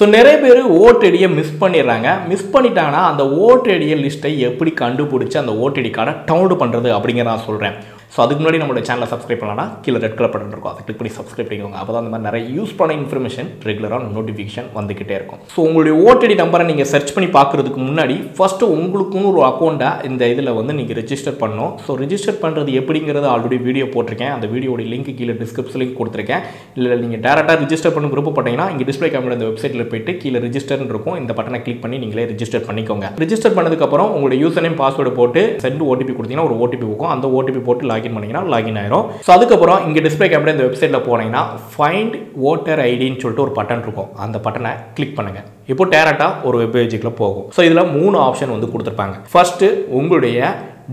So நிறைய பேர் ஓட்டடியை miss பண்ணிடுறாங்க. மிஸ் பண்ணிட்டாங்கன்னா அந்த ஓட்டடிய லிஸ்ட்டை எப்படி கண்டுபிடிச்சி அந்த ஓட்டடி கார்டை டவுன்லோட் பண்ணுறது அப்படிங்கிறத நான் சொல்கிறேன். ஸோ அதுக்கு முன்னாடி நம்மளோட சேனலை சப்ஸ்கிரைப் பண்ணலாம். கீழே ரெட் கலர் பட்டன் இருக்கும், அதை கிளிக் பண்ணி சப்ஸ்கிரைப் பண்ணிக்கோங்க. அப்போ தான் அந்த மாதிரி நிறைய யூஸ் பண்ண இன்ஃபர்மேஷன் ரெகுலராக நோட்டிஃபிகேஷன் வந்துக்கிட்டே இருக்கும். ஸோ உங்களுடைய ஓட்டடி நம்பரை நீங்கள் சர்ச் பண்ணி பார்க்குறதுக்கு முன்னாடி ஃபஸ்ட்டு உங்களுக்குன்னு ஒரு அக்கௌண்ட்டை இந்த இதில் வந்து நீங்கள் ரெஜிஸ்டர் பண்ணணும். ஸோ ரெஜிஸ்டர் பண்ணுறது எப்படிங்கிறது ஆல்ரெடி வீடியோ போட்டிருக்கேன். அந்த வீடியோட லிங்க் கீழே டிஸ்கிரிப்ஷன் லிங்க் கொடுத்துருக்கேன். இல்லை நீங்கள் டேரெக்டாக ரெஜிஸ்டர் பண்ண விருப்பப்பட்டீங்கன்னா இங்கே டிஸ்பிளே கேமரா இந்த வெப்சைட்டில் போய்ட்டு கீழே ரெஜிஸ்டர்னு இருக்கும். இந்த பட்டனை கிளிக் பண்ணி நீங்களே ரெஜிஸ்டர் பண்ணிக்கோங்க. ரெஜிஸ்டர் பண்ணதுக்கப்புறம் உங்களுடைய யூசர் நேம் பாஸ்வேர்டு போட்டு சென்ட் ஓடிபி கொடுத்தீங்கன்னா ஒரு ஓடிபி இருக்கும். அந்த ஓடிபி போட்டு லாகின் பண்ணிங்கன்னா லாகின் ஆயிரும். ஸோ அதுக்கப்புறம் இங்கே டிஸ்பிளே கேமரா இந்த வெப்சைட்டில் போனீங்கன்னா ஃபைண்ட் ஓட்டர் ஐடின்னு சொல்லிட்டு ஒரு பட்டன் இருக்கும். அந்த பட்டனை கிளிக் பண்ணுங்கள். இப்போ டேரெக்டாக ஒரு வெப் பேஜுக்குள்ள போகும். ஸோ இதில் 3 ஆப்ஷன் வந்து கொடுத்துருப்பாங்க. ஃபர்ஸ்ட் உங்களுடைய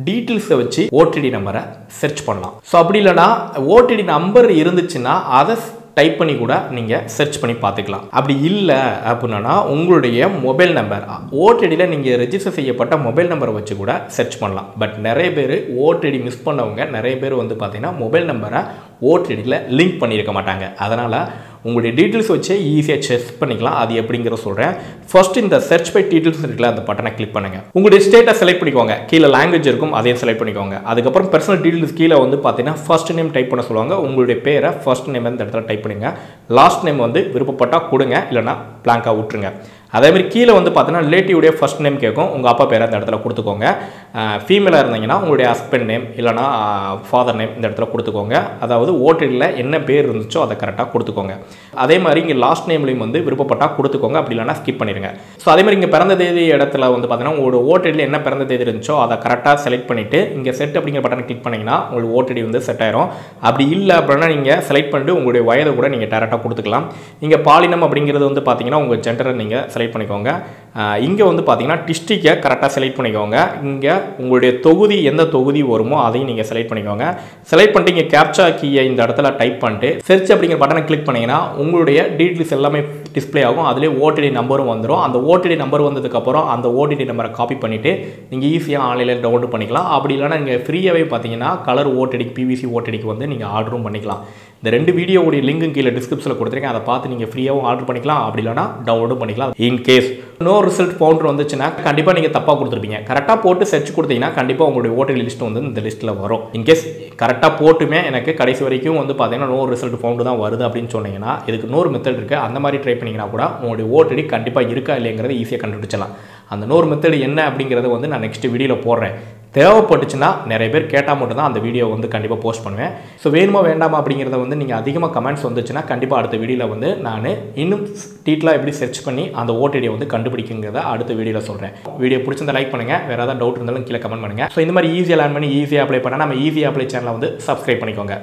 டீட்டெயில்ஸை வச்சு ஓடிடி நம்பரை சர்ச் பண்ணலாம். ஸோ அப்படி இல்லைனா ஓடிடி நம்பர் இருந்துச்சுன்னா அதை டைப் பண்ணி கூட நீங்கள் சர்ச் பண்ணி பார்த்துக்கலாம். அப்படி இல்லை அப்படின்னா உங்களுடைய மொபைல் நம்பர் ஓடிடியில் நீங்கள் ரெஜிஸ்டர் செய்யப்பட்ட மொபைல் நம்பரை வச்சு கூட சர்ச் பண்ணலாம். பட் நிறைய பேர் ஓடிடி மிஸ் பண்ணவங்க நிறைய பேர் வந்து பார்த்தீங்கன்னா மொபைல் நம்பரை ஓடிடியில் லிங்க் பண்ணியிருக்க மாட்டாங்க. அதனால் உங்களுடைய டீட்டெயில்ஸ் வச்சு ஈஸியாக செக் பண்ணிக்கலாம். அது எப்படிங்கிற சொல்கிறேன். ஃபர்ஸ்ட் இந்த சர்ச் பை டீட்டெயில்ஸ் இருக்குல்ல, அந்த பட்டனை கிளிக் பண்ணுங்கள். உங்களுடைய ஸ்டேட்டை செலக்ட் பண்ணிக்கோங்க. கீழே லாங்குவேஜ் இருக்கும், அதையும் செலக்ட் பண்ணிக்கோங்க. அதுக்கப்புறம் பர்சனல் டீட்டெயில்ஸ் கீழே வந்து பார்த்தீங்கன்னா ஃபர்ஸ்ட் நேம் டைப் பண்ண சொல்லுவாங்க. உங்களுடைய பேரை ஃபர்ஸ்ட் நேம் இந்த இடத்துல டைப் பண்ணுங்க. லாஸ்ட் நேம் வந்து விருப்பப்பட்டால் கொடுங்க, இல்லைனா பிளாங்காக விட்டுருங்க. அதேமாதிரி கீழே வந்து பார்த்தீங்கன்னா ரிலேட்டிவுடைய ஃபர்ஸ்ட் நேம் கேட்கும். உங்கள் அப்பா பேரை அந்த இடத்துல கொடுத்துக்கோங்க. ஃபீமேலாக இருந்தீங்கன்னா உங்களுடைய ஹஸ்பண்ட் நேம் இல்லைனா ஃபாதர் நேம் இந்த இடத்துல கொடுத்துக்கோங்க. அதாவது ஓடிடியில் என்ன பேர் இருந்துச்சோ அதை கரெக்டாக கொடுத்துக்கோங்க. அதே மாதிரி இங்கே லாஸ்ட் நேம்லையும் வந்து விருப்பப்பட்டால் கொடுத்துக்கோங்க, அப்படி இல்லைனா ஸ்கிப் பண்ணிடுங்க. ஸோ அதே மாதிரி இங்கே பிறந்த தேதி இடத்துல வந்து பார்த்தீங்கன்னா உங்களோட ஓடிடியில் என்ன பிறந்த தேதி இருந்துச்சோ அதை கரெக்டாக செலக்ட் பண்ணிவிட்டு இங்கே செட் அப்படிங்கிற பட்டனை கிளிக் பண்ணிங்கன்னா உங்களுக்கு ஓடிடி வந்து செட் ஆயிரும். அப்படி இல்லை அப்படின்னா நீங்கள் செலக்ட் பண்ணிட்டு உங்களுடைய வயதை கூட நீங்கள் டேரெக்டாக கொடுத்துக்கலாம். இங்கே பாலினம் அப்படிங்கிறது வந்து பார்த்தீங்கன்னா உங்கள் ஜெண்டரை நீங்கள் செலக்ட் பண்ணிக்கோங்க. இங்கே வந்து பார்த்தீங்கன்னா டிஸ்ட்ரிக்டை கரெக்டாக செலக்ட் பண்ணிக்கோங்க. இங்கே உங்களுடைய தொகுதி எந்த தொகுதி வருமோ அதையும் நீங்கள் செலக்ட் பண்ணிக்கோங்க. செலக்ட் பண்ணிட்டு இங்கே கேப்சா கீயை இந்த இடத்துல டைப் பண்ணிட்டு சர்ச் அப்படிங்கிற பட்டனை கிளிக் பண்ணிங்கன்னா உங்களுடைய டீட்டெயில்ஸ் எல்லாமே டிஸ்பிளே ஆகும். அதிலே ஓடிடி நம்பரும் வந்துடும். அந்த ஓடிடி நம்பர் வந்ததுக்கப்புறம் அந்த ஓடிடி நம்பரை காப்பி பண்ணிவிட்டு நீங்கள் ஈஸியாக ஆன்லைனில் டவுன்லோட் பண்ணிக்கலாம். அப்படி இல்லைனா நீங்கள் ஃப்ரீயாகவே பார்த்தீங்கன்னா கலர் ஓடிடிக்கு பிவிசி ஓடிடிக்கு வந்து நீங்கள் ஆர்டரும் பண்ணிக்கலாம். இந்த 2 வீடியோவுடைய லிங்கும் கீழே டிஸ்கிரிப்ஷனில் கொடுத்துருக்கேன். அதை பார்த்து நீங்கள் ஃப்ரீயாகவும் ஆர்டர் பண்ணிக்கலாம், அப்படி இல்லைனா டவுன்லோடும் பண்ணிக்கலாம். இன்கேஸ் நோ ரிசல்ட் ஃபவுண்ட் வந்துச்சுன்னா கண்டிப்பாக நீங்கள் தப்பாக கொடுத்துருப்பீங்க. கரெக்டாக போட்டு சர்ச் கொடுத்தீங்கன்னா கண்டிப்பாக உங்களுடைய ஓடிடி லிஸ்ட் வந்து இந்த லிஸ்ட்டில் வரும். இன்கேஸ் கரெக்டாக போட்டுமே எனக்கு கடைசி வரைக்கும் வந்து பார்த்தீங்கன்னா நோ ரிசல்ட் ஃபவுண்டு தான் வருது அப்படின்னு சொன்னீங்கன்னா இதுக்கு இன்னொரு மெத்தட் இருக்குது. அந்த மாதிரி ட்ரை பண்ணிங்கன்னா கூட உங்களுடைய ஓடிடி கண்டிப்பாக இருக்கா இல்லைங்கிறத ஈஸியாக கண்டுபிடிச்சலாம். அந்த இன்னொரு மெத்தட் என்ன அப்படிங்கிறத வந்து நான் நெக்ஸ்ட் வீடியோவில் போடுறேன். தேவைப்பட்டுச்சுன்னா நிறைய பேர் கேட்டால் மட்டும் தான் அந்த வீடியோ வந்து கண்டிப்பாக போஸ்ட் பண்ணுவேன். ஸோ வேணுமா வேண்டாமா அப்படிங்கிறத வந்து நீங்கள் அதிகமாக கமெண்ட்ஸ் வந்துச்சுன்னா கண்டிப்பாக அடுத்த வீடியோவில் வந்து நான் இன்னும் டீட்டெயிலாக எப்படி சர்ச் பண்ணி அந்த ஓடிடியை வந்து கண்டுபிடிக்குங்கிறத அடுத்த வீடியோவில் சொல்கிறேன். வீடியோ பிடிச்சிருந்தா லைக் பண்ணுங்கள். வேறு ஏதாவது டவுட் இருந்தாலும் கீழே கமெண்ட் பண்ணுங்கள். ஸோ இந்த மாதிரி ஈஸியாக லேர்ன் பண்ணி ஈஸியாக அப்ளை பண்ணால் நம்ம ஈஸியாக அப்ளை சேனலை வந்து சப்ஸ்கிரைப் பண்ணிக்கோங்க.